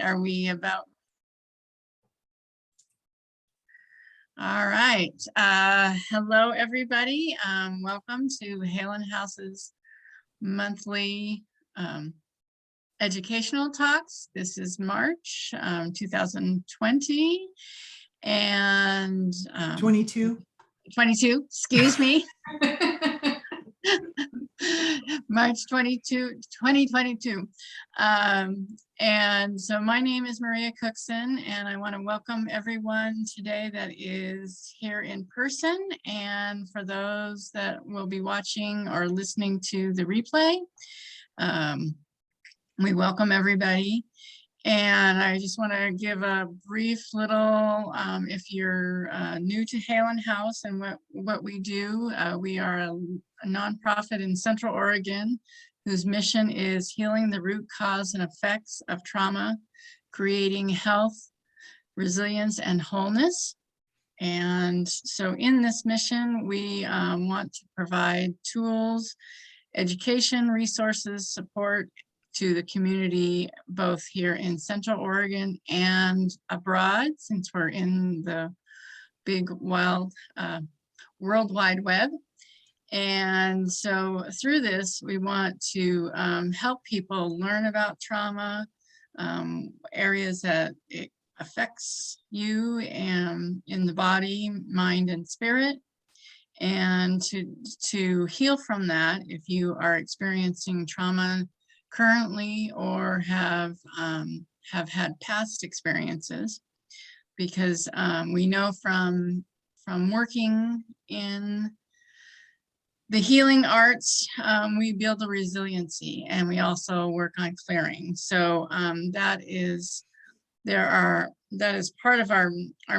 Are we about? All right. Hello, everybody. Welcome to Haelan House's monthly educational talks. This is March 2020 and 22. Excuse me. March 22, 2022. And so my name is Maria Cookson, and I want to welcome everyone today that is here in person, and for those that will be watching or listening to the replay. We welcome everybody. And I just want to give a brief little, if you're new to Haelan House and what we do, we are a nonprofit in Central Oregon whose mission is healing the root cause and effects of trauma, creating health, resilience, and wholeness. And so in this mission, we want to provide tools, education, resources, support to the community, both here in Central Oregon and abroad, since we're in the big, wild, World Wide Web. And so through this, we want to help people learn about trauma, areas that it affects you and in the body, mind, and spirit, and to heal from that if you are experiencing trauma currently or have had past experiences, because we know from working in the healing arts, we build a resiliency, and we also work on clearing. So that is part of our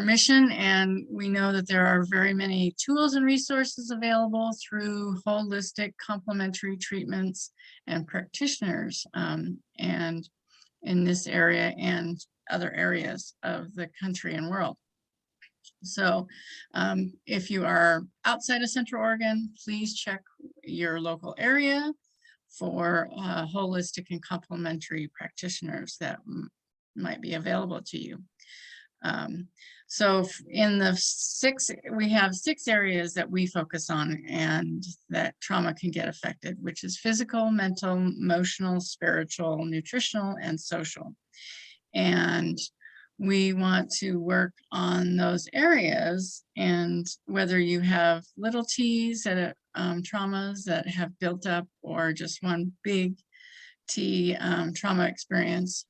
mission, and we know that there are very many tools and resources available through holistic complementary treatments and practitioners, and in this area and other areas of the country and world. So if you are outside of Central Oregon, please check your local area for holistic and complementary practitioners that might be available to you. So in we have 6 areas that we focus on and that trauma can get affected, which is physical, mental, emotional, spiritual, nutritional, and social. And we want to work on those areas, and whether you have little t's that traumas that have built up, or just one big T trauma experience,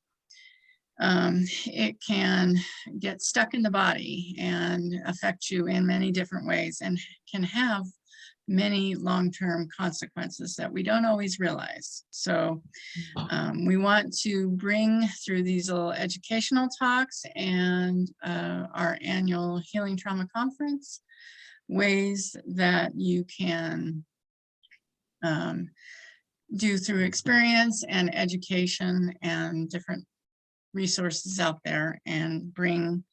it can get stuck in the body and affect you in many different ways, and can have many long-term consequences that we don't always realize. So we want to bring through these little educational talks and our annual Healing Trauma Conference ways that you can do through experience and education and different resources out there, and bring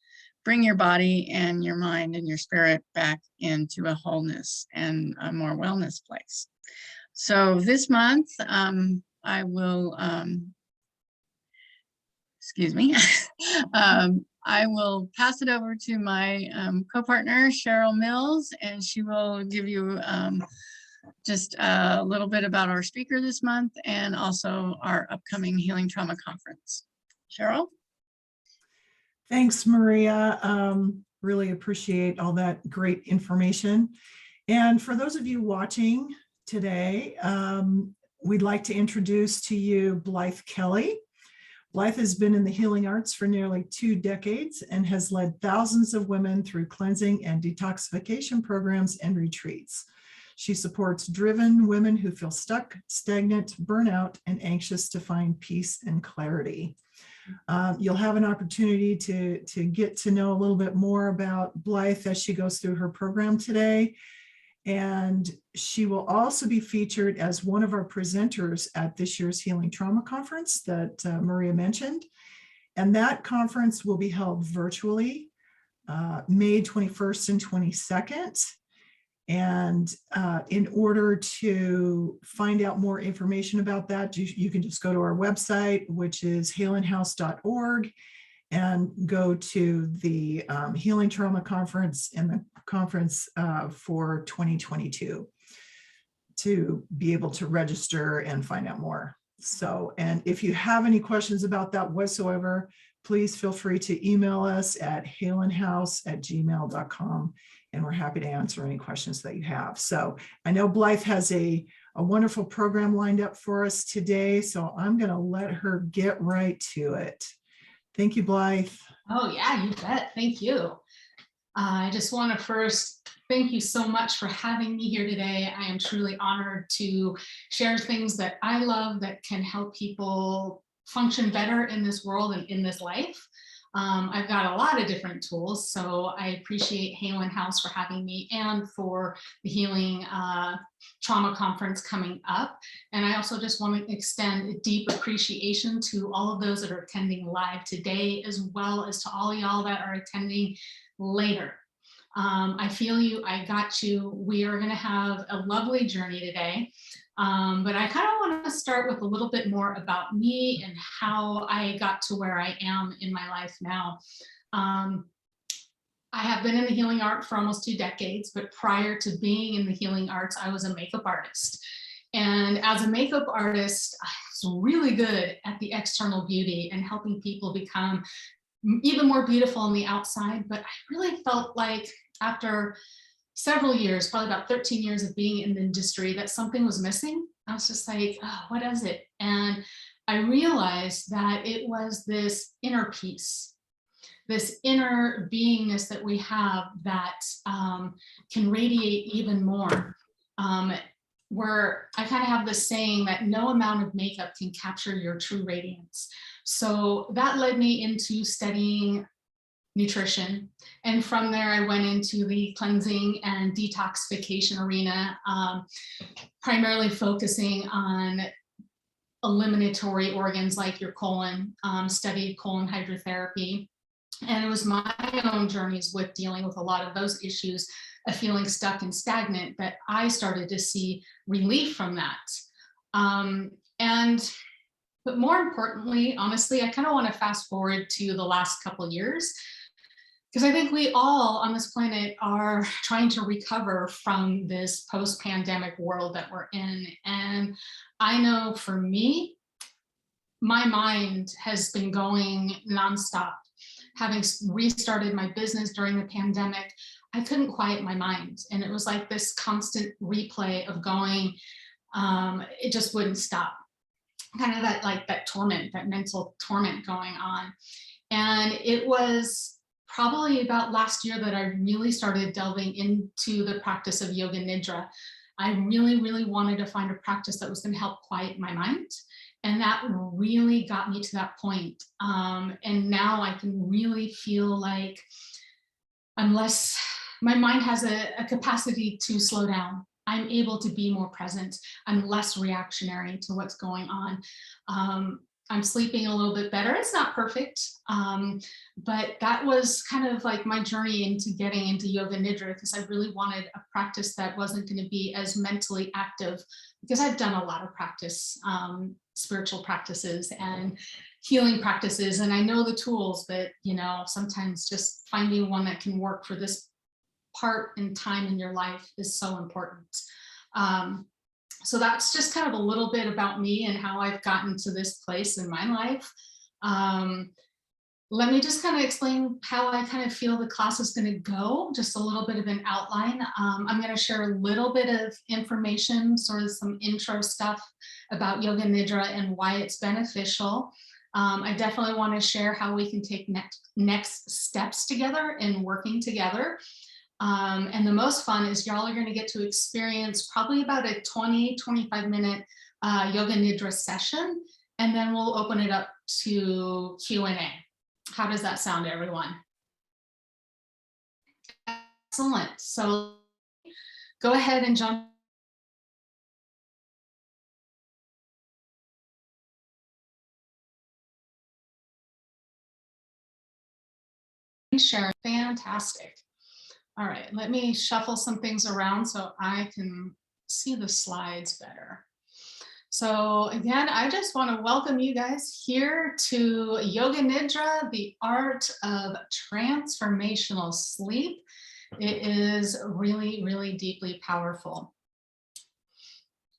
your body and your mind and your spirit back into a wholeness and a more wellness place. So this month, I will, excuse me, I will pass it over to my co-partner, Cheryl Mills, and she will give you just a little bit about our speaker this month and also our upcoming Healing Trauma Conference. Cheryl? Thanks, Maria. Really appreciate all that great information. And for those of you watching today, we'd like to introduce to you Blythe Kelly. Blythe has been in the healing arts for nearly 2 decades and has led thousands of women through cleansing and detoxification programs and retreats. She supports driven women who feel stuck, stagnant, burnout, and anxious to find peace and clarity. You'll have an opportunity to get to know a little bit more about Blythe as she goes through her program today. And she will also be featured as one of our presenters at this year's Healing Trauma Conference that Maria mentioned. And that conference will be held virtually May 21st and 22nd. And in order to find out more information about that, you can just go to our website, which is haelanhouse.org, and go to the Healing Trauma Conference and the conference for 2022 to be able to register and find out more. So, and if you have any questions about that whatsoever, please feel free to email us at haelanhouse@gmail.com, and we're happy to answer any questions that you have. So I know Blythe has a wonderful program lined up for us today, so I'm going to let her get right to it. Thank you, Blythe. Oh yeah, you bet. Thank you. I just want to first thank you so much for having me here today. I am truly honored to share things that I love that can help people function better in this world and in this life. I've got a lot of different tools, so I appreciate Haelan House for having me and for the Healing Trauma Conference coming up. And I also just want to extend a deep appreciation to all of those that are attending live today, as well as to all y'all that are attending later. I feel you, I got you. We are going to have a lovely journey today. But I kind of want to start with a little bit more about me and how I got to where I am in my life now. I have been in the healing art for almost 2 decades, but prior to being in the healing arts, I was a makeup artist. And as a makeup artist, I was really good at the external beauty and helping people become even more beautiful on the outside. But I really felt like after several years, probably about 13 years of being in the industry, that something was missing. I was just like, oh, what is it? And I realized that it was this inner peace, this inner beingness that we have that can radiate even more. Where I kind of have this saying that no amount of makeup can capture your true radiance. So that led me into studying nutrition. And from there, I went into the cleansing and detoxification arena, primarily focusing on eliminatory organs like your colon, studied colon hydrotherapy. And it was my own journeys with dealing with a lot of those issues of feeling stuck and stagnant that I started to see relief from that. But more importantly, honestly, I kind of want to fast forward to the last couple of years, because I think we all on this planet are trying to recover from this post-pandemic world that we're in. And I know for me, my mind has been going nonstop. Having restarted my business during the pandemic, I couldn't quiet my mind. And it was like this constant replay of going, it just wouldn't stop. Kind of that torment, that mental torment going on. And it was probably about last year that I really started delving into the practice of Yoga Nidra. I really, really wanted to find a practice that was going to help quiet my mind. And that really got me to that point. And now I can really feel like my mind has a capacity to slow down. I'm able to be more present. I'm less reactionary to what's going on. I'm sleeping a little bit better. It's not perfect, but that was kind of like my journey into getting into Yoga Nidra, because I really wanted a practice that wasn't going to be as mentally active, because I've done a lot of practice, spiritual practices and healing practices, and I know the tools, but sometimes just finding one that can work for this part in time in your life is so important. So that's just kind of a little bit about me and how I've gotten to this place in my life. Let me just kind of explain how I kind of feel the class is going to go, just a little bit of an outline. I'm going to share a little bit of information, sort of some intro stuff about Yoga Nidra and why it's beneficial. I definitely want to share how we can take next steps together in working together. And the most fun is y'all are going to get to experience probably about a 20-25 minute Yoga Nidra session, and then we'll open it up to Q&A. How does that sound, everyone? Excellent. So go ahead and jump. Share. Fantastic. All right, let me shuffle some things around so I can see the slides better. So again, I just want to welcome you guys here to Yoga Nidra, the art of transformational sleep. It is really, really deeply powerful.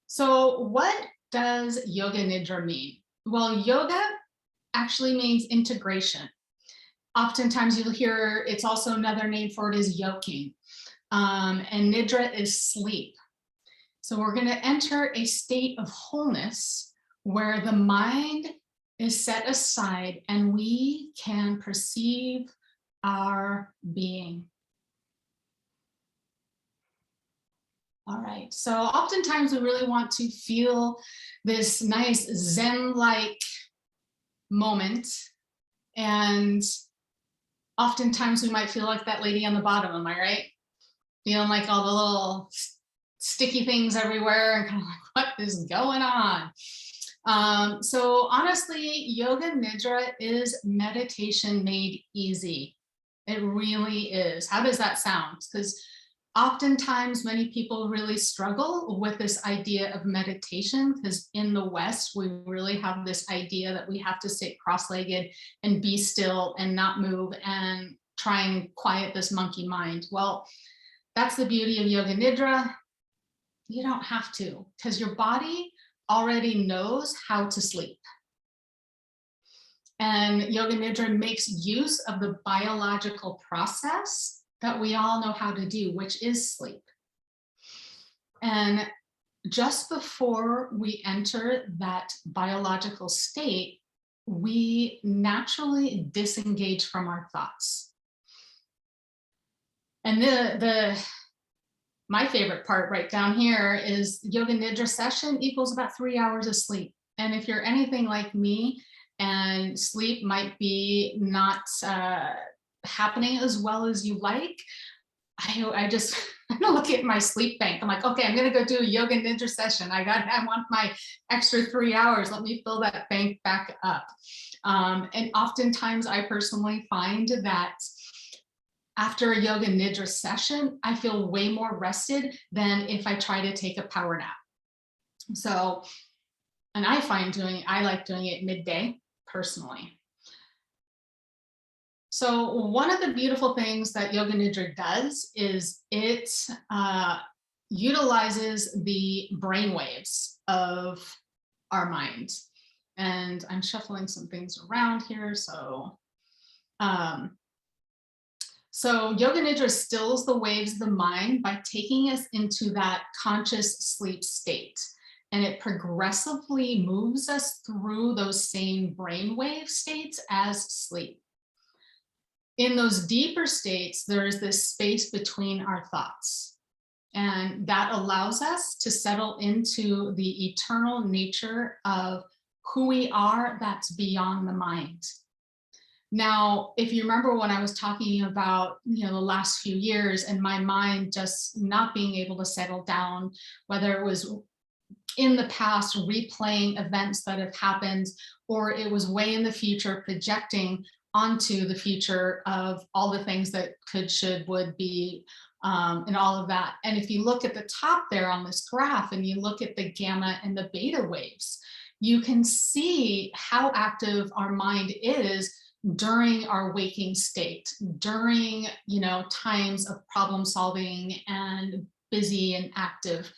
So what does Yoga Nidra mean? Well, yoga actually means integration. Oftentimes you'll hear it's also another name for it is yoking. And Nidra is sleep. So we're going to enter a state of wholeness where the mind is set aside and we can perceive our being. All right, so oftentimes we really want to feel this nice Zen-like moment, and oftentimes we might feel like that lady on the bottom, am I right? Feeling like all the little sticky things everywhere and kind of like, what is going on? So honestly, Yoga Nidra is meditation made easy. It really is. How does that sound? Because oftentimes many people really struggle with this idea of meditation, because in the West, we really have this idea that we have to sit cross-legged and be still and not move and try and quiet this monkey mind. Well, that's the beauty of Yoga Nidra. You don't have to, because your body already knows how to sleep. And Yoga Nidra makes use of the biological process that we all know how to do, which is sleep. And just before we enter that biological state, we naturally disengage from our thoughts. And my favorite part right down here is Yoga Nidra session equals about 3 hours of sleep. And if you're anything like me and sleep might be not happening as well as you like, I just look at my sleep bank. I'm like, okay, I'm gonna go do a Yoga Nidra session. I want my extra 3 hours. Let me fill that bank back up. And oftentimes I personally find that after a Yoga Nidra session, I feel way more rested than if I try to take a power nap. So, and I like doing it midday personally. So one of the beautiful things that Yoga Nidra does is it utilizes the brain waves of our mind. And I'm shuffling some things around here. So Yoga Nidra stills the waves of the mind by taking us into that conscious sleep state. And it progressively moves us through those same brainwave states as sleep. In those deeper states, there is this space between our thoughts. And that allows us to settle into the eternal nature of who we are that's beyond the mind. Now, if you remember when I was talking about, the last few years and my mind just not being able to settle down, whether it was in the past replaying events that have happened, or it was way in the future projecting onto the future of all the things that could, should, would be, and all of that. And if you look at the top there on this graph and you look at the gamma and the beta waves, you can see how active our mind is during our waking state, during, times of problem solving and busy and active.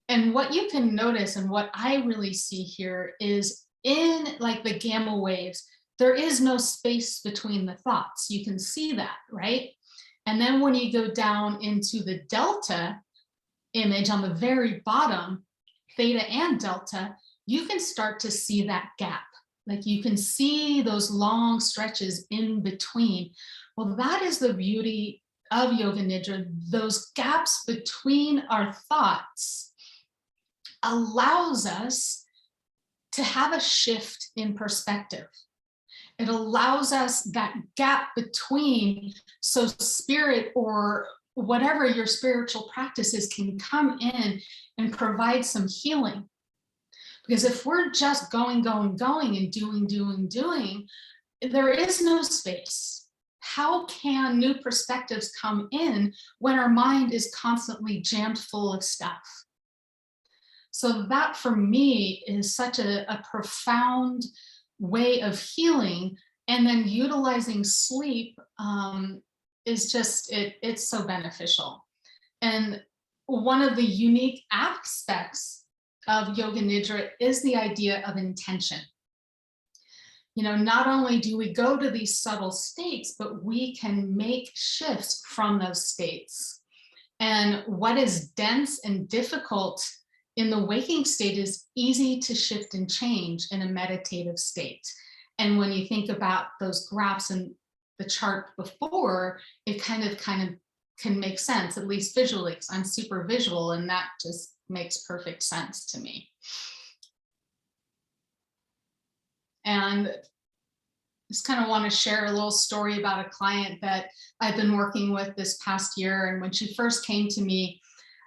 And what you can notice and what I really see here is in like the gamma waves, there is no space between the thoughts. You can see that, right? And then when you go down into the delta image on the very bottom, theta and delta, you can start to see that gap. Like you can see those long stretches in between. Well, that is the beauty of Yoga Nidra. Those gaps between our thoughts allows us to have a shift in perspective. It allows us that gap between, so spirit or whatever your spiritual practices can come in and provide some healing. Because if we're just going and doing, there is no space. how can new perspectives come in when our mind is constantly jammed full of stuff? So that for me is such a profound way of healing. And then utilizing sleep is just, it's so beneficial. And one of the unique aspects of Yoga Nidra is the idea of intention. You know, not only do we go to these subtle states, but we can make shifts from those states. And what is dense and difficult in the waking state is easy to shift and change in a meditative state. And when you think about those graphs and the chart before, it kind of can make sense, at least visually, because I'm super visual, and that just makes perfect sense to me. And just kind of want to share a little story about a client that I've been working with this past year. And when she first came to me,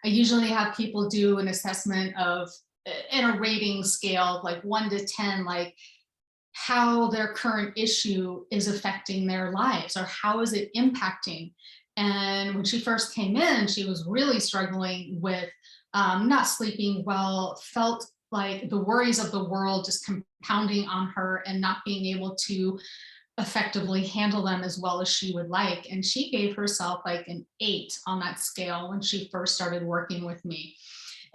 I usually have people do an assessment of, in a rating scale, like 1 to 10, like how their current issue is affecting their lives, or how is it impacting. And when she first came in, she was really struggling with not sleeping well, felt like the worries of the world just compounding on her and not being able to effectively handle them as well as she would like. And she gave herself like an 8 on that scale when she first started working with me.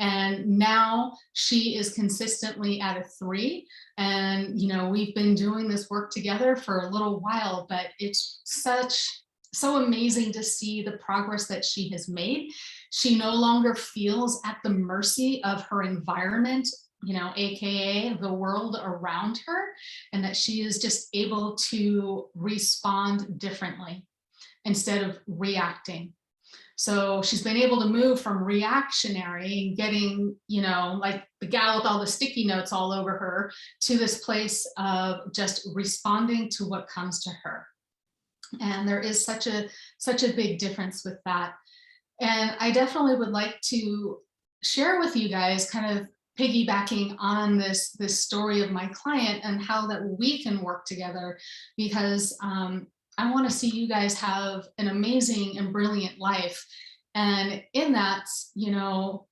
And now she is consistently at a 3. And, you know, we've been doing this work together for a little while, but it's so amazing to see the progress that she has made. She no longer feels at the mercy of her environment, you know, AKA the world around her, and that she is just able to respond differently instead of reacting. So she's been able to move from reactionary and getting, you know, like the gal with all the sticky notes all over her, to this place of just responding to what comes to her. And there is such a big difference with that. And I definitely would like to share with you guys, kind of piggybacking on this story of my client and how that we can work together, because I want to see you guys have an amazing and brilliant life. And in that, you know,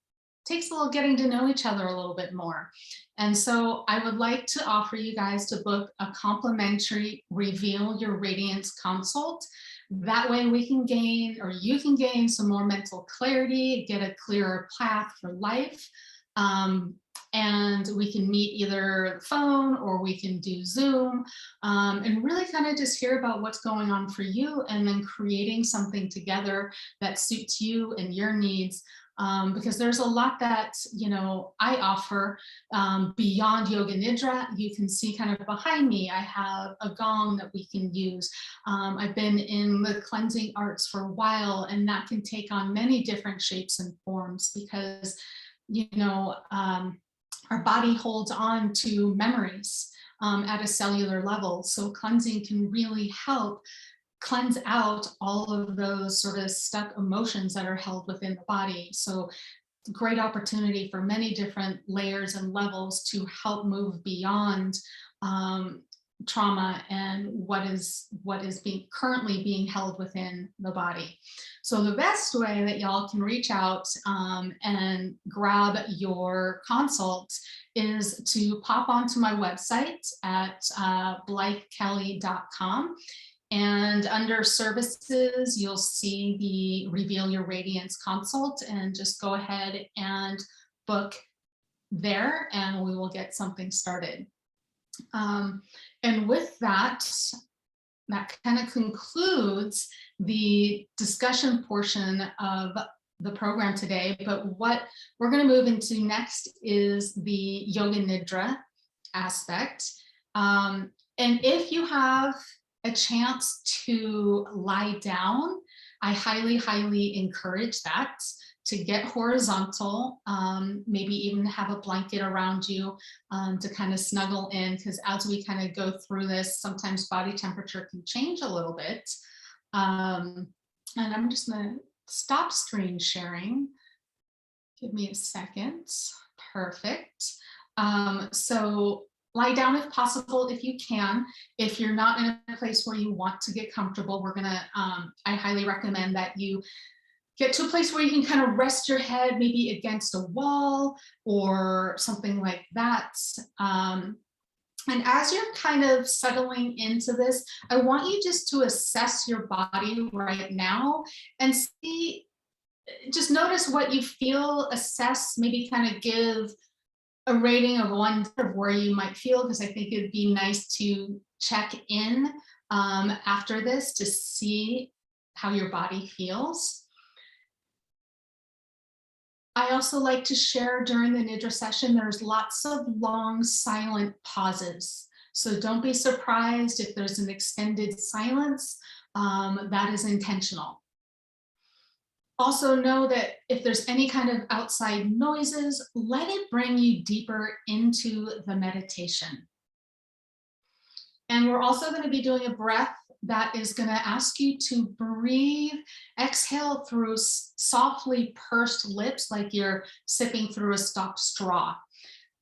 takes a little getting to know each other a little bit more. And so I would like to offer you guys to book a complimentary Reveal Your Radiance consult. That way we can gain, or you can gain, some more mental clarity, get a clearer path for life. And we can meet either phone or we can do Zoom, and really kind of just hear about what's going on for you, and then creating something together that suits you and your needs. Because there's a lot that, you know, I offer beyond Yoga Nidra. You can see kind of behind me, I have a gong that we can use. I've been in the cleansing arts for a while, and that can take on many different shapes and forms, because, you know, our body holds on to memories at a cellular level. So cleansing can really help cleanse out all of those sort of stuck emotions that are held within the body. So great opportunity for many different layers and levels to help move beyond trauma and what is currently being held within the body. So the best way that y'all can reach out and grab your consult is to pop onto my website at blythekelly.com. And under services, you'll see the Reveal Your Radiance consult, and just go ahead and book there, and we will get something started. And with that kind of concludes the discussion portion of the program today. But what we're going to move into next is the Yoga Nidra aspect. And if you have a chance to lie down, I highly, highly encourage that, to get horizontal, maybe even have a blanket around you to kind of snuggle in, because as we kind of go through this, sometimes body temperature can change a little bit. And I'm just going to stop screen sharing. Give me a second. Perfect. So lie down if possible, if you can. If you're not in a place where you want to get comfortable, I highly recommend that you get to a place where you can kind of rest your head, maybe against a wall or something like that. And as you're kind of settling into this, I want you just to assess your body right now and see, just notice what you feel, assess, maybe kind of give a rating of 1 of where you might feel, because I think it'd be nice to check in after this to see how your body feels. I also like to share during the Nidra session, there's lots of long silent pauses. So don't be surprised if there's an extended silence, that is intentional. Also know that if there's any kind of outside noises, let it bring you deeper into the meditation. And we're also going to be doing a breath that is going to ask you to breathe, exhale through softly pursed lips, like you're sipping through a stopped straw.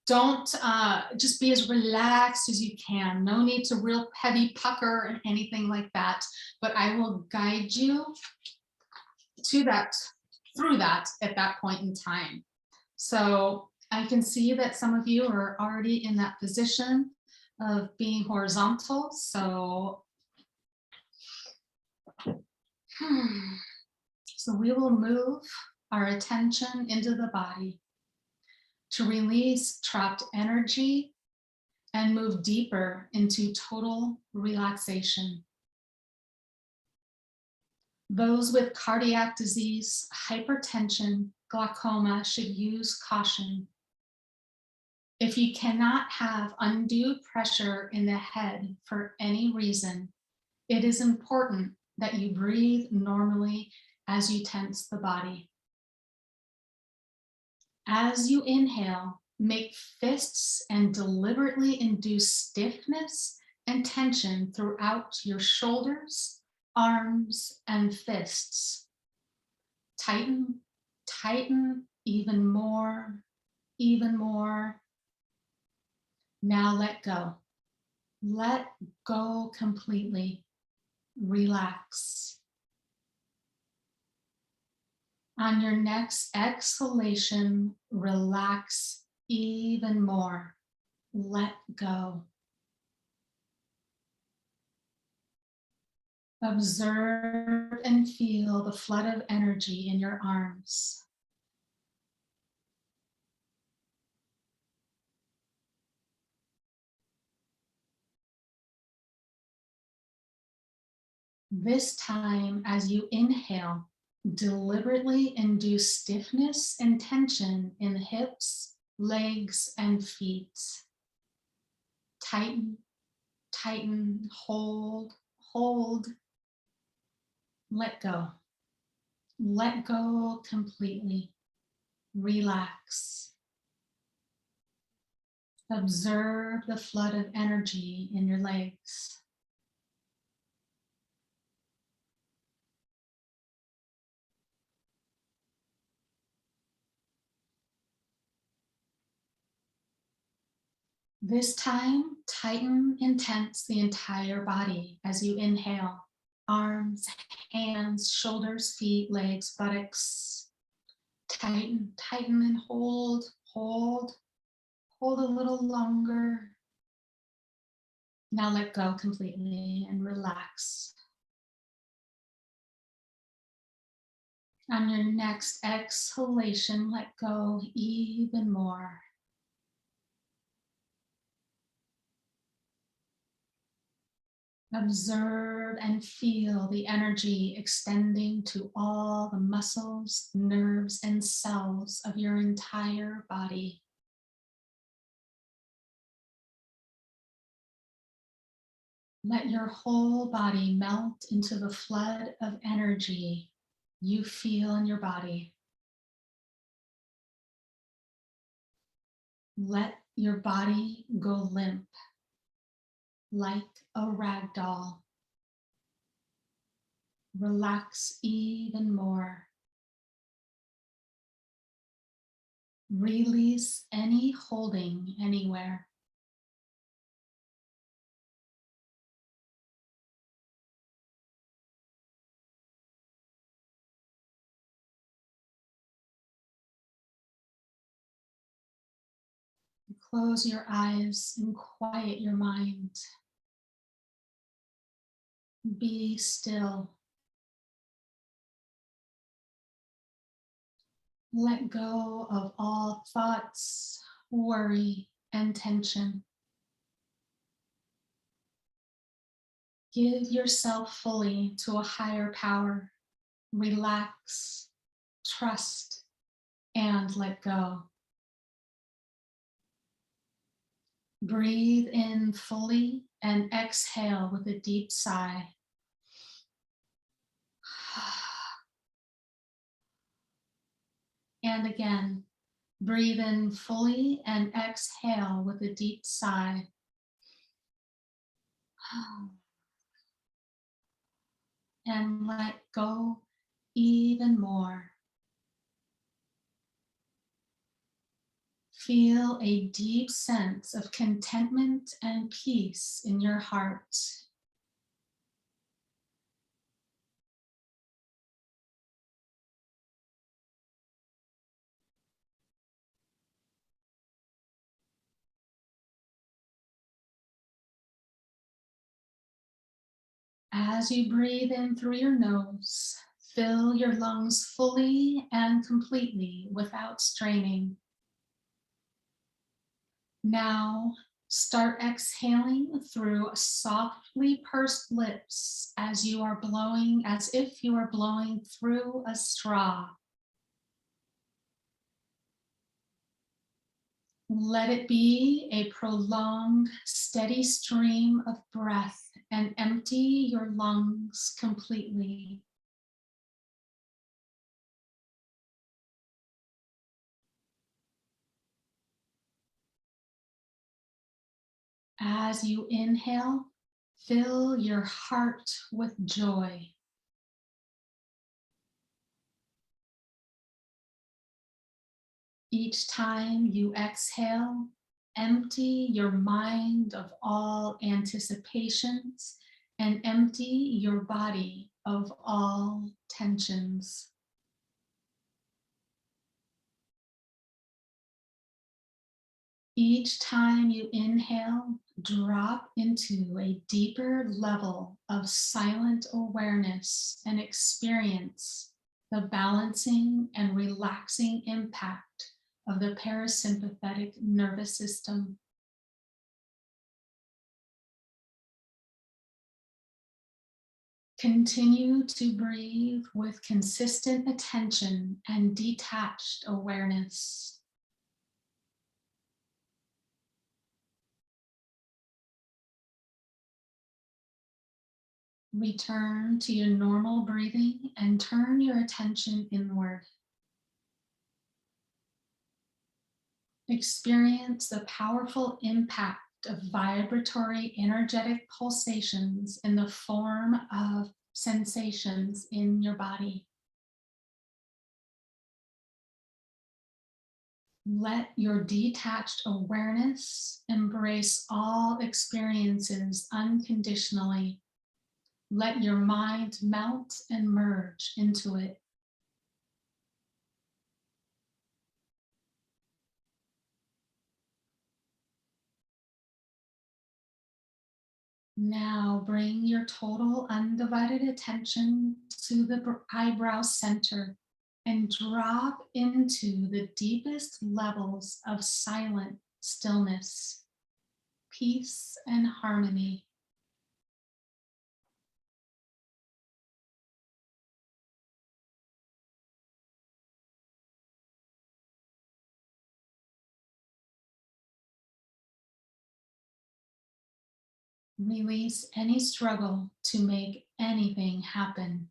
Don't just be as relaxed as you can. No need to real heavy pucker or anything like that, but I will guide you to that, through that at that point in time. So I can see that some of you are already in that position of being horizontal. So we will move our attention into the body to release trapped energy and move deeper into total relaxation. Those with cardiac disease, hypertension, glaucoma should use caution. If you cannot have undue pressure in the head for any reason, it is important that you breathe normally as you tense the body. As you inhale, make fists and deliberately induce stiffness and tension throughout your shoulders, arms, and fists. Tighten, tighten even more, even more. Now let go. Let go completely. Relax. On your next exhalation, relax even more. Let go. Observe and feel the flood of energy in your arms. This time, as you inhale, deliberately induce stiffness and tension in the hips, legs, and feet. Tighten, tighten, hold, hold. Let go. Let go completely. Relax. Observe the flood of energy in your legs. This time, tighten and tense the entire body as you inhale. Arms, hands, shoulders, feet, legs, buttocks. Tighten, tighten, and hold, hold, hold a little longer. Now let go completely and relax. On your next exhalation, let go even more. Observe and feel the energy extending to all the muscles, nerves, and cells of your entire body. Let your whole body melt into the flood of energy you feel in your body. Let your body go limp, like a rag doll. Relax even more. Release any holding anywhere. close your eyes and quiet your mind. Be still. Let go of all thoughts, worry, and tension. Give yourself fully to a higher power. Relax, trust, and let go. Breathe in fully and exhale with a deep sigh. And again, breathe in fully and exhale with a deep sigh. And let go even more. Feel a deep sense of contentment and peace in your heart. As you breathe in through your nose, fill your lungs fully and completely without straining. Now, start exhaling through softly pursed lips as you are blowing, as if you are blowing through a straw. Let it be a prolonged, steady stream of breath and empty your lungs completely. As you inhale, fill your heart with joy. Each time you exhale, empty your mind of all anticipations and empty your body of all tensions. Each time you inhale, drop into a deeper level of silent awareness and experience the balancing and relaxing impact of the parasympathetic nervous system. Continue to breathe with consistent attention and detached awareness. Return to your normal breathing and turn your attention inward. Experience the powerful impact of vibratory energetic pulsations in the form of sensations in your body. Let your detached awareness embrace all experiences unconditionally. Let your mind melt and merge into it. Now bring your total undivided attention to the eyebrow center and drop into the deepest levels of silent stillness, peace, and harmony. Release any struggle to make anything happen.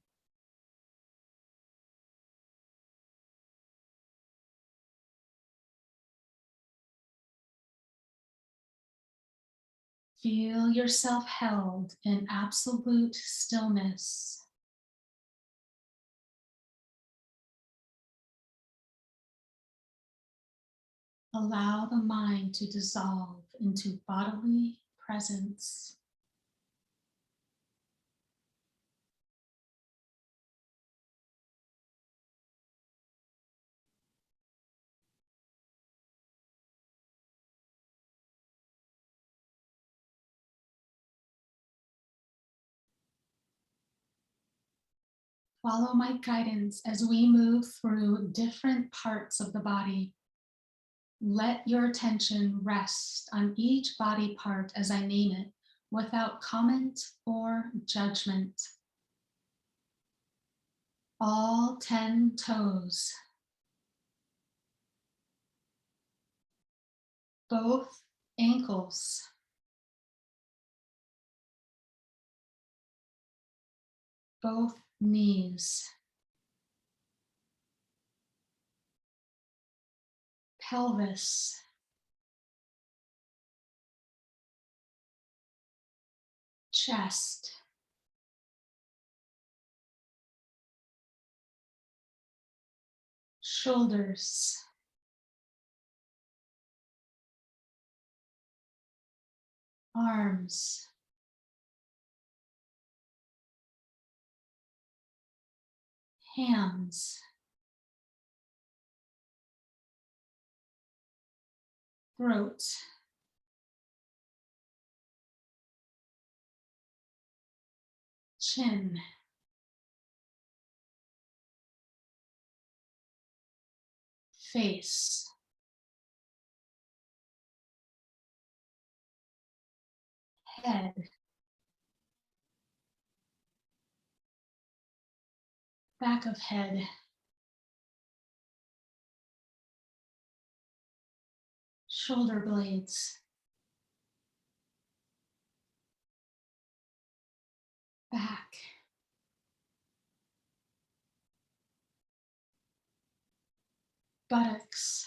Feel yourself held in absolute stillness. Allow the mind to dissolve into bodily presence. Follow my guidance as we move through different parts of the body. Let your attention rest on each body part as I name it, without comment or judgment. All 10 toes, both ankles, both knees, pelvis, chest, shoulders, arms, hands, throat, chin, face, head, back of head, shoulder blades, back, buttocks,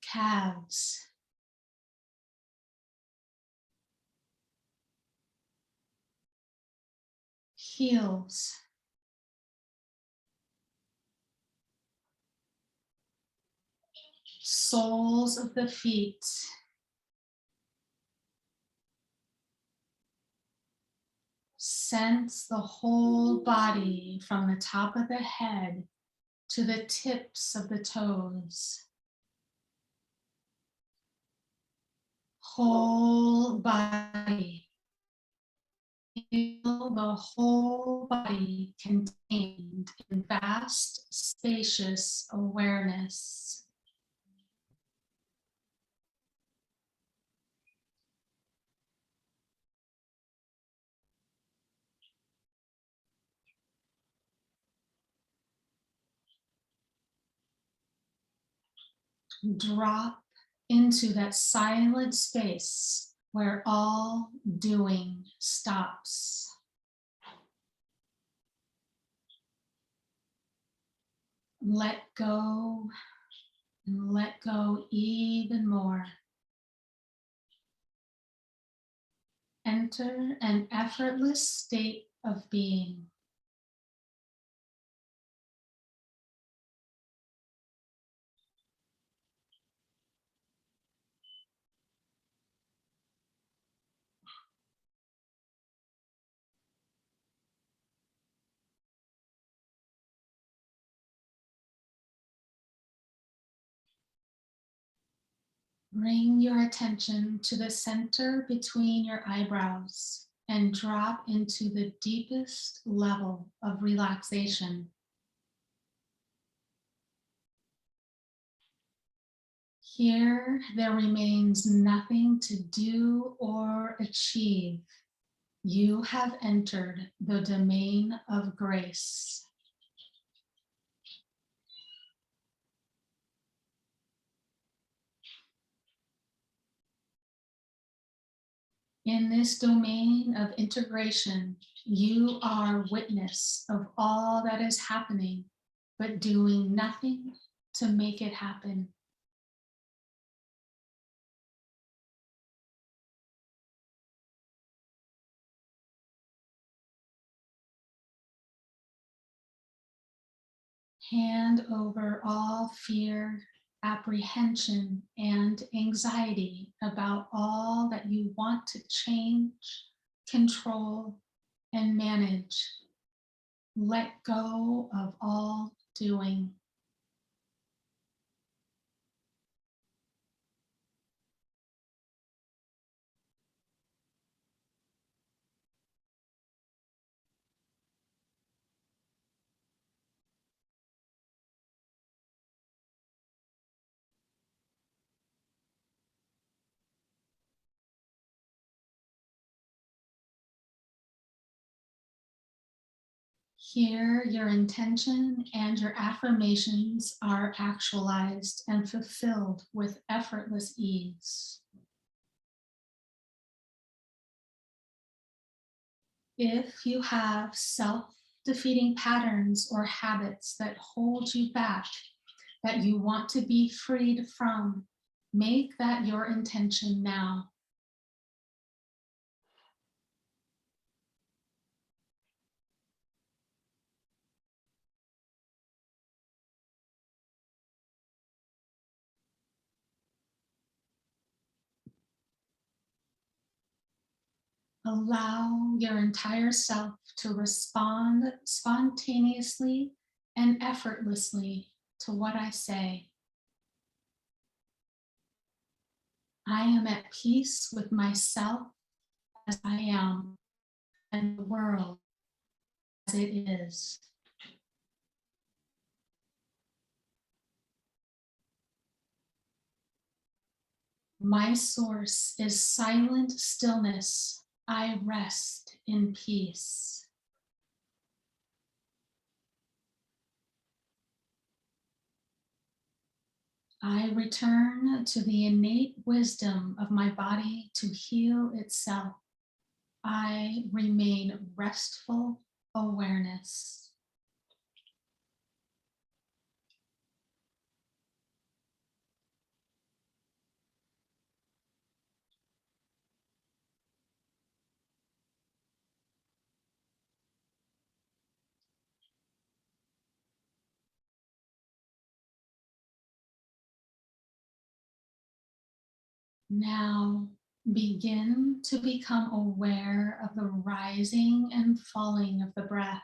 calves, heels, soles of the feet, sense the whole body from the top of the head to the tips of the toes. Whole body. Feel the whole body contained in vast, spacious awareness. Drop into that silent space where all doing stops. Let go and let go even more. Enter an effortless state of being. Bring your attention to the center between your eyebrows and drop into the deepest level of relaxation. Here, there remains nothing to do or achieve. You have entered the domain of grace. In this domain of integration, you are witness of all that is happening, but doing nothing to make it happen. Hand over all fear, apprehension, and anxiety about all that you want to change, control, and manage. Let go of all doing. Here, your intention and your affirmations are actualized and fulfilled with effortless ease. If you have self-defeating patterns or habits that hold you back, that you want to be freed from, make that your intention now. Allow your entire self to respond spontaneously and effortlessly to what I say. I am at peace with myself as I am and the world as it is. My source is silent stillness. I rest in peace. I return to the innate wisdom of my body to heal itself. I remain restful awareness. Now begin to become aware of the rising and falling of the breath.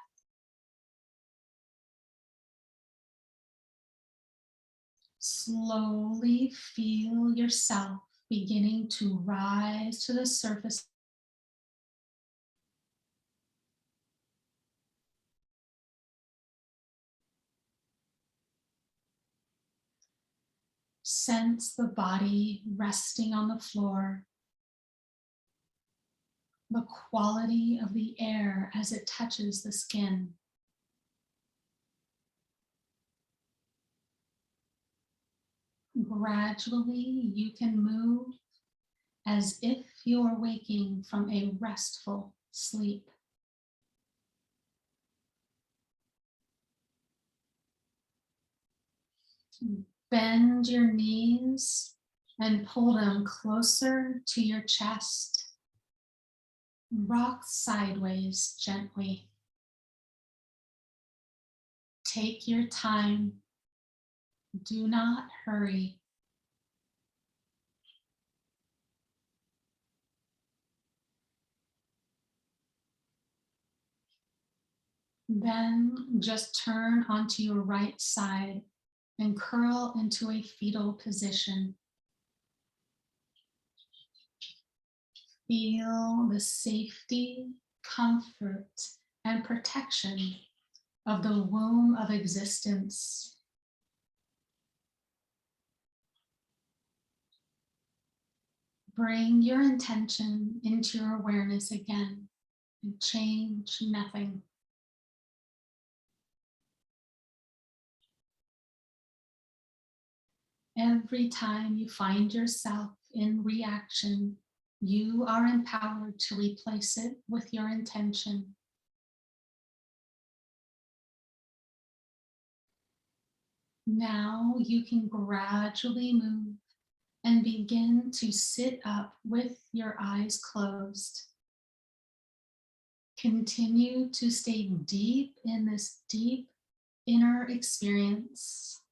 Slowly feel yourself beginning to rise to the surface. Sense the body resting on the floor, the quality of the air as it touches the skin. Gradually, you can move as if you are waking from a restful sleep. Bend your knees and pull them closer to your chest. Rock sideways gently. Take your time. Do not hurry. Then just turn onto your right side and curl into a fetal position. Feel the safety, comfort, and protection of the womb of existence. Bring your intention into your awareness again and change nothing. Every time you find yourself in reaction, you are empowered to replace it with your intention. Now you can gradually move and begin to sit up with your eyes closed. Continue to stay deep in this deep inner experience.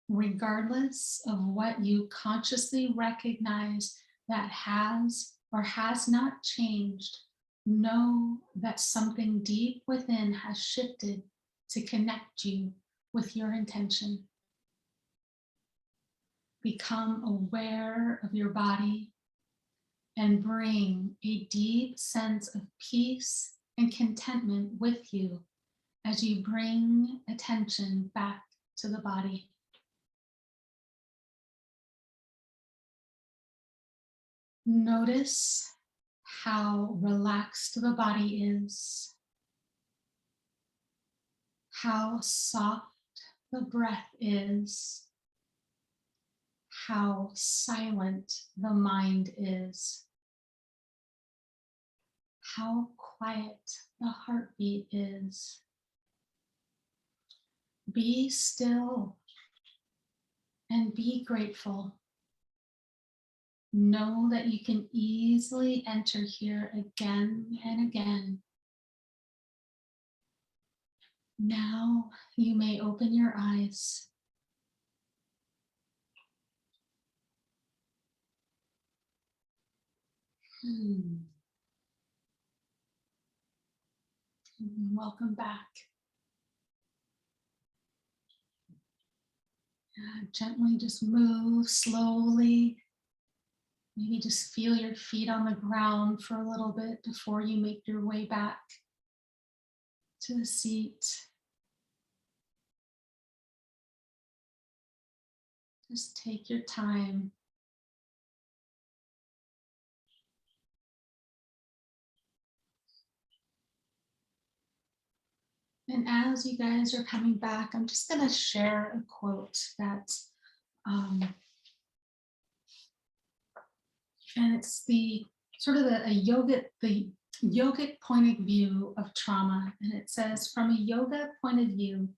Regardless of what you consciously recognize that has or has not changed, know that something deep within has shifted to connect you with your intention. Become aware of your body and bring a deep sense of peace and contentment with you as you bring attention back to the body. Notice how relaxed the body is, how soft the breath is, how silent the mind is, how quiet the heartbeat is. Be still and be grateful. Know that you can easily enter here again and again. Now you may open your eyes. Welcome back. Gently just move slowly. Maybe just feel your feet on the ground for a little bit before you make your way back to the seat. Just take your time. And as you guys are coming back, I'm just going to share a quote that, and it's the sort of the yogic point of view of trauma. And it says, from a yoga point of view,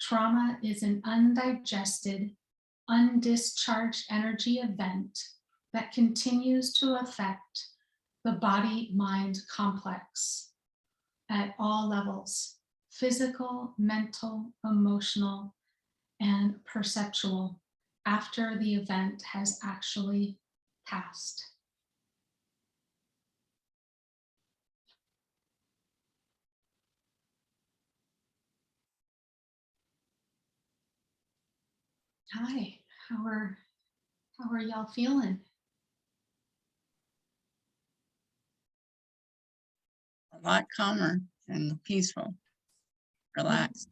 trauma is an undigested, undischarged energy event that continues to affect the body-mind complex at all levels: physical, mental, emotional, and perceptual, after the event has actually passed. Hi, how are y'all feeling? A lot calmer and peaceful, relaxed.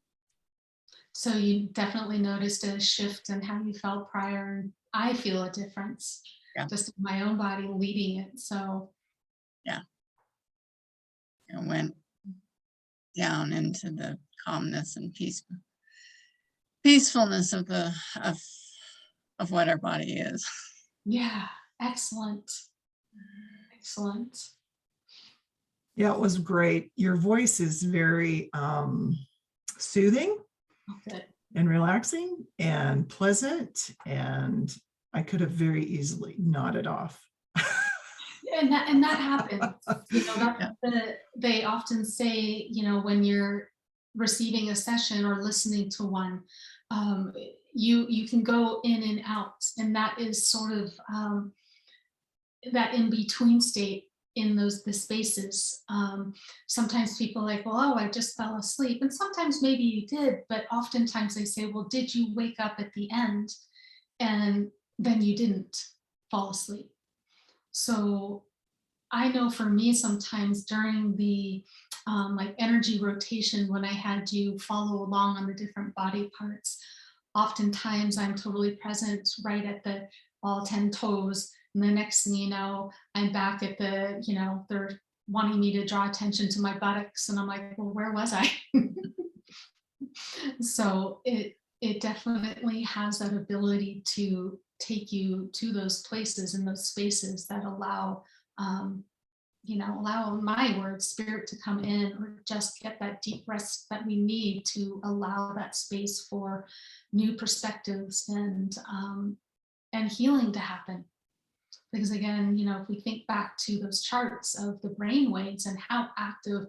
So you definitely noticed a shift in how you felt prior. I feel a difference, just in my own body leading it. So yeah, it went down into the calmness and peacefulness of what our body is. Yeah, excellent. Excellent. Yeah, it was great. Your voice is very soothing and relaxing and pleasant, and I could have very easily nodded off. And that happens. You know, they often say, you know, when you're receiving a session or listening to one, you can go in and out, and that is sort of that in between state in the spaces. Sometimes people are like, well, oh, I just fell asleep, and sometimes maybe you did, but oftentimes they say, well, did you wake up at the end? And then you didn't fall asleep. So I know for me, sometimes during the like energy rotation, when I had to follow along on the different body parts, oftentimes I'm totally present right at the all 10 toes. And the next thing you know, I'm back at the, you know, they're wanting me to draw attention to my buttocks. And I'm like, well, where was I? So it definitely has that ability to take you to those places and those spaces that allow, you know, allow, my word, spirit to come in, or just get that deep rest that we need to allow that space for new perspectives and healing to happen. Because again, you know, if we think back to those charts of the brain waves and how active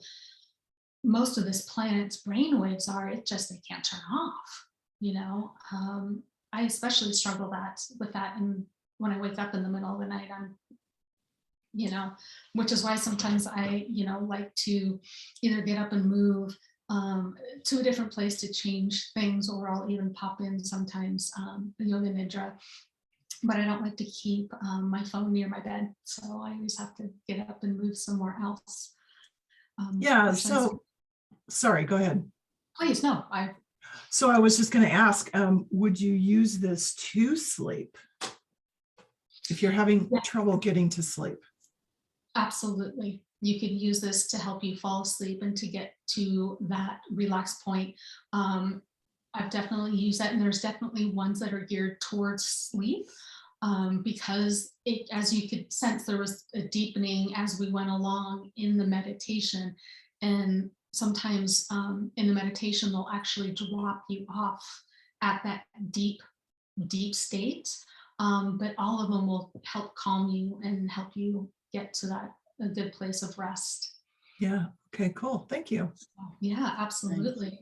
most of this planet's brain waves are, it just, they can't turn off. You know, I especially struggle with that, and when I wake up in the middle of the night, I'm, you know, which is why sometimes I, you know, like to either get up and move to a different place to change things, or I'll even pop in sometimes Yoga Nidra. But I don't like to keep my phone near my bed, so I always have to get up and move somewhere else. Yeah, so sorry, go ahead. Please, no. So I was just going to ask, would you use this to sleep? if you're having Yeah. trouble getting to sleep. Absolutely. You could use this to help you fall asleep and to get to that relaxed point. I've definitely used that, and there's definitely ones that are geared towards sleep, because it, as you could sense, there was a deepening as we went along in the meditation. And sometimes in the meditation, they'll actually drop you off at that deep, deep state. But all of them will help calm you and help you get to that a good place of rest. Yeah. Okay, cool. Thank you. Yeah, absolutely.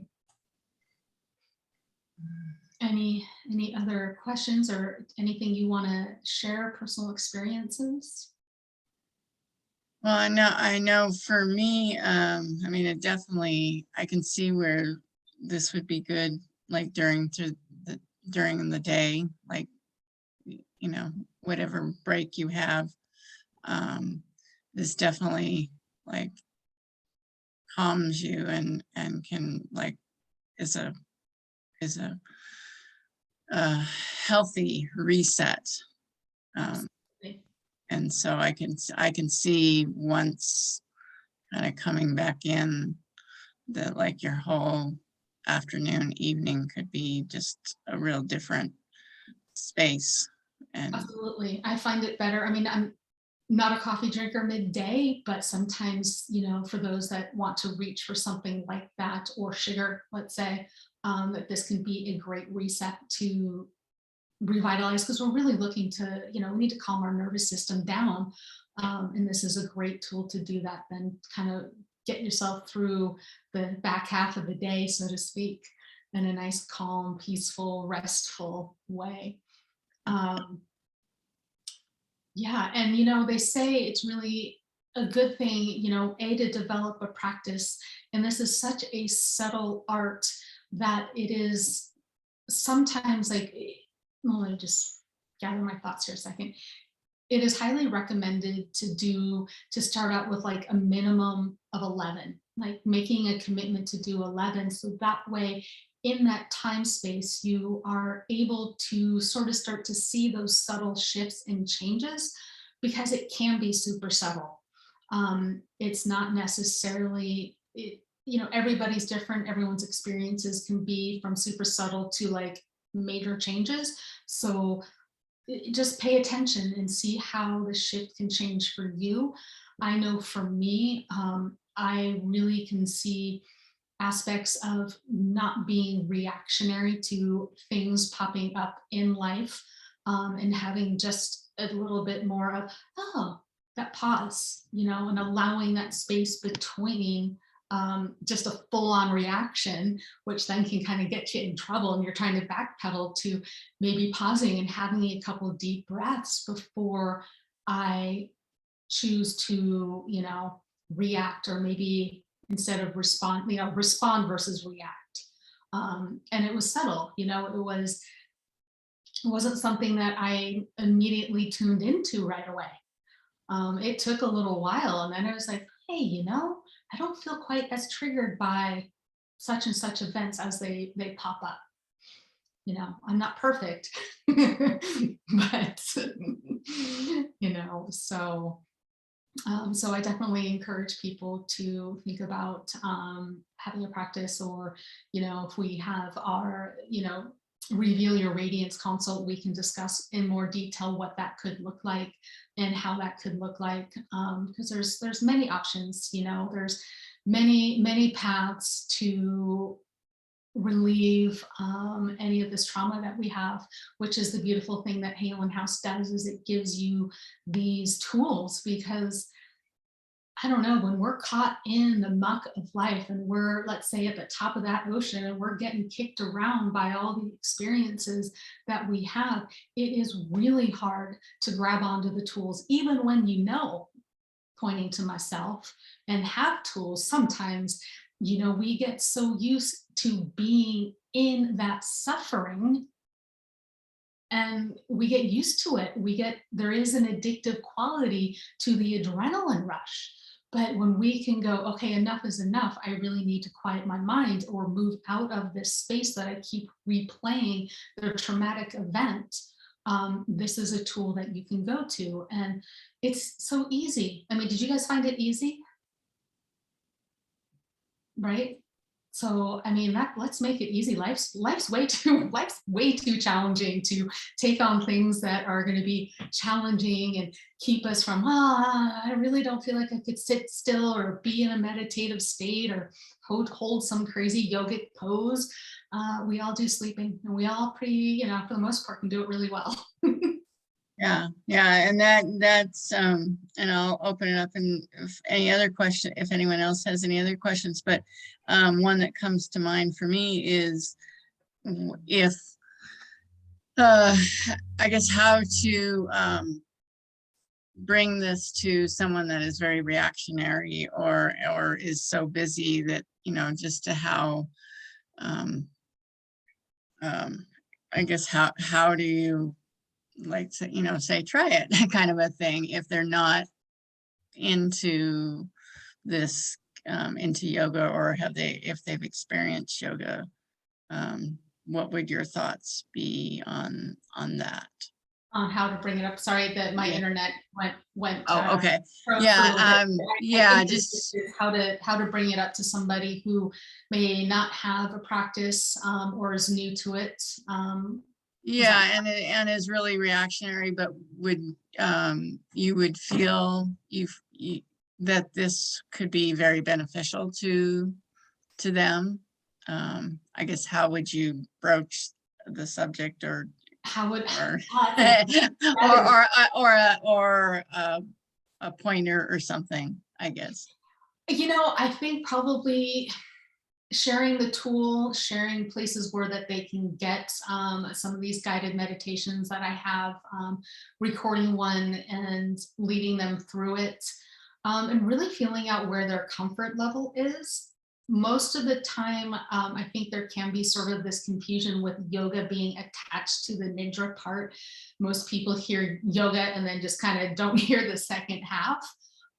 Any other questions or anything you want to share, personal experiences? Well, I know for me, I mean, it definitely, I can see where this would be good, like during the day, like, you know, whatever break you have. This definitely like calms you and can like is a healthy reset. And so I can see once kind of coming back in that like your whole afternoon, evening could be just a real different space. And Absolutely. I find it better. I mean, I'm not a coffee drinker midday, but sometimes, for those that want to reach for something like that or sugar, let's say, that this can be a great reset to revitalize, because we're really looking to, we need to calm our nervous system down. And this is a great tool to do that, then kind of get yourself through the back half of the day, so to speak, in a nice, calm, peaceful, restful way. Yeah, and they say it's really a good thing, to develop a practice. And this is such a subtle art that it is sometimes like, well, let me just gather my thoughts here a second. It is highly recommended to start out with like a minimum of 11, like making a commitment to do 11. So that way, in that time space, you are able to sort of start to see those subtle shifts and changes, because it can be super subtle. It's not necessarily, everybody's different. Everyone's experiences can be from super subtle to like major changes. So just pay attention and see how the shift can change for you. I know for me, I really can see aspects of not being reactionary to things popping up in life, and having just a little bit more of, oh, that pause, and allowing that space between just a full-on reaction, which then can kind of get you in trouble, and you're trying to backpedal to maybe pausing and having a couple of deep breaths before I choose to, react, or maybe instead of respond, respond versus react. And it was subtle, it wasn't something that I immediately tuned into right away. It took a little while, and then I was like, hey, I don't feel quite as triggered by such and such events as they pop up. I'm not perfect, but so I definitely encourage people to think about having a practice, or if we have our reveal your radiance consult, we can discuss in more detail what that could look like and how that could look like, because there's many options. There's many paths to relieve any of this trauma that we have, which is the beautiful thing that Haelan House does, is it gives you these tools. Because I don't know, when we're caught in the muck of life and we're, let's say, at the top of that ocean and we're getting kicked around by all the experiences that we have, it is really hard to grab onto the tools, even when pointing to myself, and have tools. Sometimes, we get so used to being in that suffering, and we get used to it. There is an addictive quality to the adrenaline rush. But when we can go, okay, enough is enough, I really need to quiet my mind, or move out of this space that I keep replaying the traumatic event, this is a tool that you can go to. And it's so easy. I mean, did you guys find it easy? Right? So, I mean, let's make it easy. Life's way too challenging to take on things that are going to be challenging and keep us from, I really don't feel like I could sit still or be in a meditative state or hold some crazy yogic pose. We all do sleeping, and we all pretty, for the most part, can do it really well. Yeah, and that's and I'll open it up, and if anyone else has any other questions, but one that comes to mind for me is if I guess how to bring this to someone that is very reactionary or is so busy that, just to how I guess how do you like to, say try it kind of a thing if they're not into this, into yoga, or if they've experienced yoga, what would your thoughts be on that? On how to bring it up. Sorry that my internet went. Oh, okay. For Yeah, I think just this is how to bring it up to somebody who may not have a practice or is new to it. Yeah, and is really reactionary, but would you would feel that this could be very beneficial to them? I guess how would you broach the subject, or How would or that or a pointer or something, I guess. I think probably sharing the tool, sharing places where that they can get some of these guided meditations that I have, recording one and leading them through it, and really feeling out where their comfort level is. Most of the time, I think there can be sort of this confusion with yoga being attached to the Nidra part. Most people hear yoga and then just kind of don't hear the second half.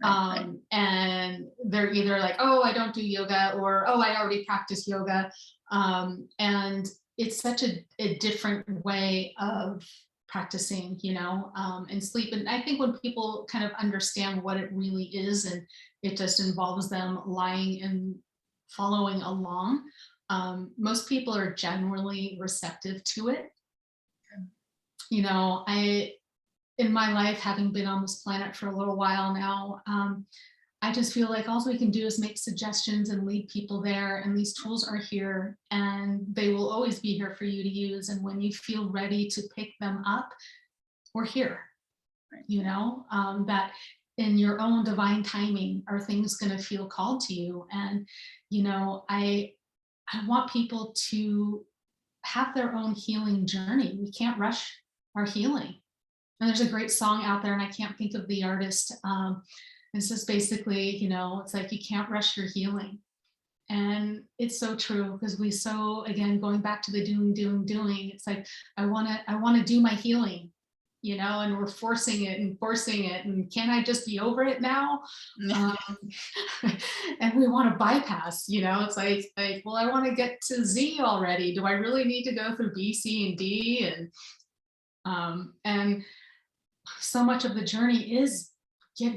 Right. And they're either like, oh, I don't do yoga, or, oh, I already practice yoga. And it's such a different way of practicing, and sleep. And I think when people kind of understand what it really is, and it just involves them lying and following along, most people are generally receptive to it. In my life, having been on this planet for a little while now, I just feel like all we can do is make suggestions and lead people there. And these tools are here, and they will always be here for you to use. And when you feel ready to pick them up, we're here. That in your own divine timing, are things going to feel called to you? And I want people to have their own healing journey. We can't rush our healing. And there's a great song out there, and I can't think of the artist. It's just basically, it's like you can't rush your healing. And it's so true, because again, going back to the doing, it's like, I want to do my healing, and we're forcing it. And can I just be over it now? And we want to bypass, it's like, well, I want to get to Z already. Do I really need to go through B, C, and D? And so much of the journey is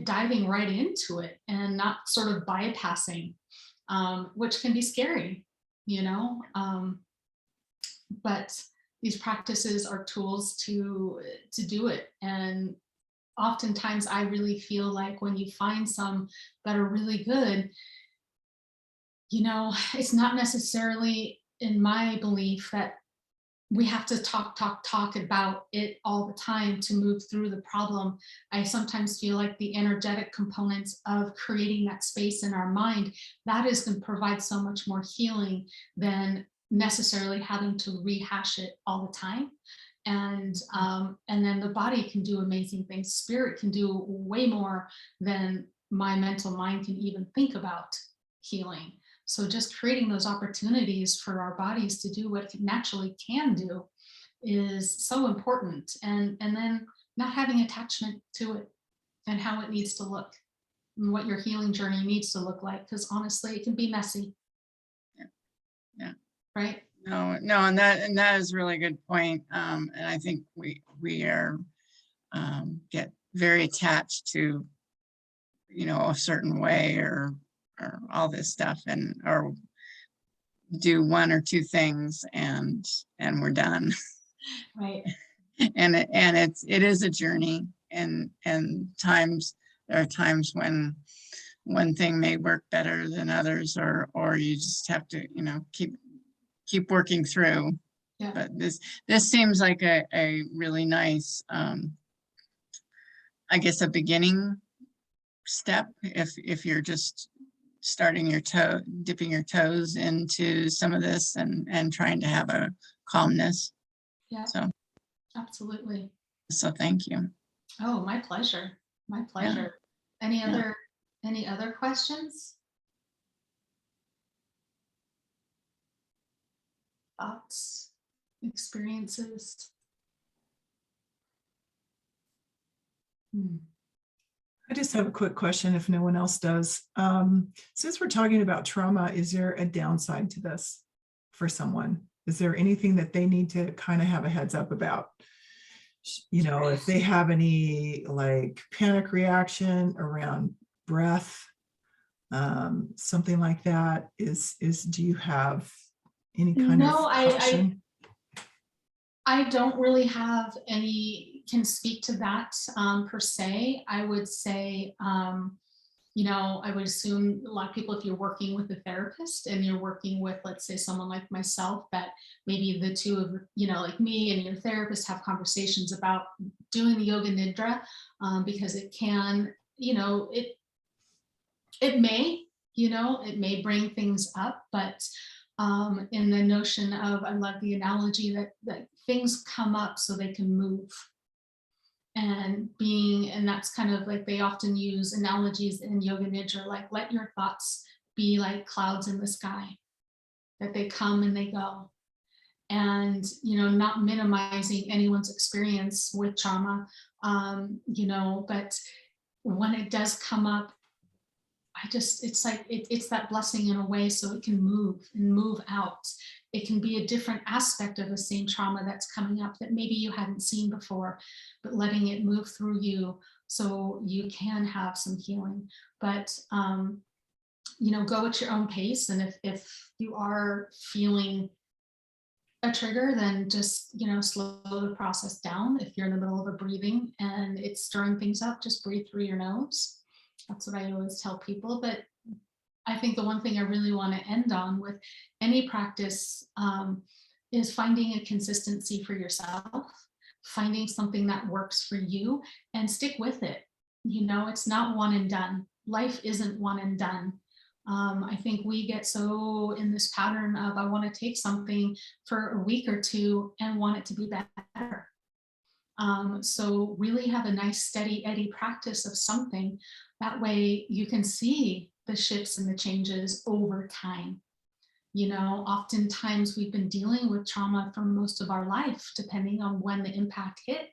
diving right into it and not sort of bypassing, which can be scary, but these practices are tools to do it. And oftentimes I really feel like when you find some that are really good, it's not necessarily, in my belief, that we have to talk about it all the time to move through the problem. I sometimes feel like the energetic components of creating that space in our mind, that is going to provide so much more healing than necessarily having to rehash it all the time. And then the body can do amazing things. Spirit can do way more than my mental mind can even think about healing. So just creating those opportunities for our bodies to do what it naturally can do is so important. And then not having attachment to it and how it needs to look and what your healing journey needs to look like. Because honestly, it can be messy. Yeah. Right? No, no, and that is a really good point. And I think we are get very attached to, a certain way or all this stuff, and or do one or two things and we're done. Right. And it is a journey, and there are times when one thing may work better than others, or you just have to, keep working through. Yeah. But this seems like a really nice, I guess, a beginning step if you're just dipping your toes into some of this and trying to have a calmness. Yeah. So Absolutely. thank you. Oh, my pleasure. My pleasure. Any other questions? Thoughts, experiences? I just have a quick question if no one else does. Since we're talking about trauma, is there a downside to this for someone? Is there anything that they need to kind of have a heads up about? If they have any like panic reaction around breath, something like that, do you have any kind of caution? I don't really have can speak to that per se. I would say, I would assume a lot of people, if you're working with a therapist and you're working with, let's say, someone like myself, that maybe the two of, like me and your therapist have conversations about doing the Yoga Nidra, because it can, it may bring things up, but in the notion of, I love the analogy that things come up so they can move. And that's kind of like, they often use analogies in Yoga Nidra, like, let your thoughts be like clouds in the sky, that they come and they go. And, not minimizing anyone's experience with trauma, but when it does come up, it's like, it's that blessing in a way, so it can move and move out. It can be a different aspect of the same trauma that's coming up that maybe you hadn't seen before, but letting it move through you so you can have some healing. But, go at your own pace. And if you are feeling a trigger, then just, slow the process down. If you're in the middle of a breathing and it's stirring things up, just breathe through your nose. That's what I always tell people. But I think the one thing I really want to end on with any practice is finding a consistency for yourself, finding something that works for you, and stick with it. It's not one and done. Life isn't one and done. I think we get so in this pattern of, I want to take something for a week or two and want it to be better. So really have a nice steady Eddie practice of something. That way you can see the shifts and the changes over time. Oftentimes we've been dealing with trauma for most of our life, depending on when the impact hit,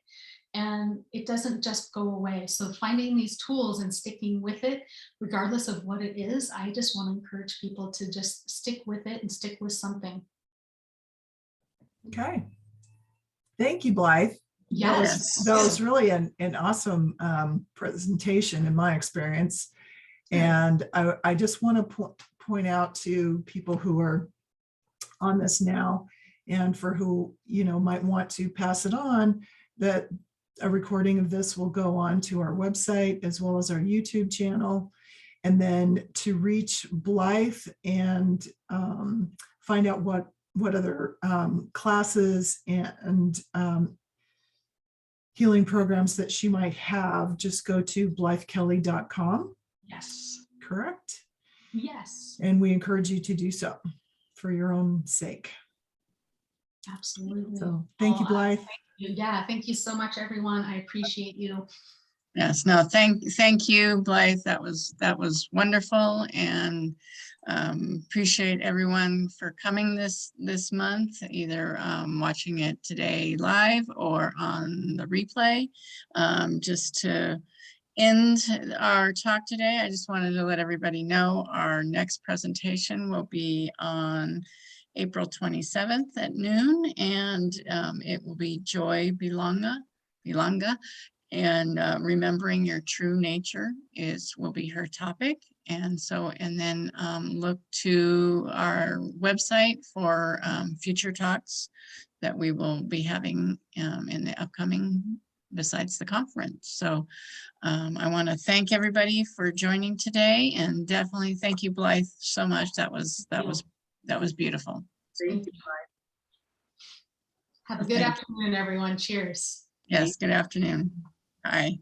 and it doesn't just go away. So finding these tools and sticking with it, regardless of what it is, I just want to encourage people to just stick with it and stick with something. Okay. Thank you, Blythe. Yes. That was really an awesome presentation in my experience. And I just want to point out to people who are on this now, and for who, might want to pass it on, that a recording of this will go on to our website as well as our YouTube channel. And then to reach Blythe and find out what other classes and healing programs that she might have, just go to blythekelly.com. Yes. Correct? Yes. And we encourage you to do so for your own sake. Absolutely. So thank you, Blythe. Yeah, thank you so much, everyone. I appreciate you. Yes, no, thank you, Blythe. That was wonderful, and appreciate everyone for coming this month, either watching it today live or on the replay. Just to end our talk today, I just wanted to let everybody know our next presentation will be on April 27th at noon, and it will be Joy Bilanga, and remembering your true nature will be her topic. And so, and then look to our website for future talks that we will be having in the upcoming, besides the conference. So I want to thank everybody for joining today, and definitely thank you, Blythe, so much. That was beautiful. Thank you. Have a good afternoon, everyone. Cheers. Yes, good afternoon. Bye.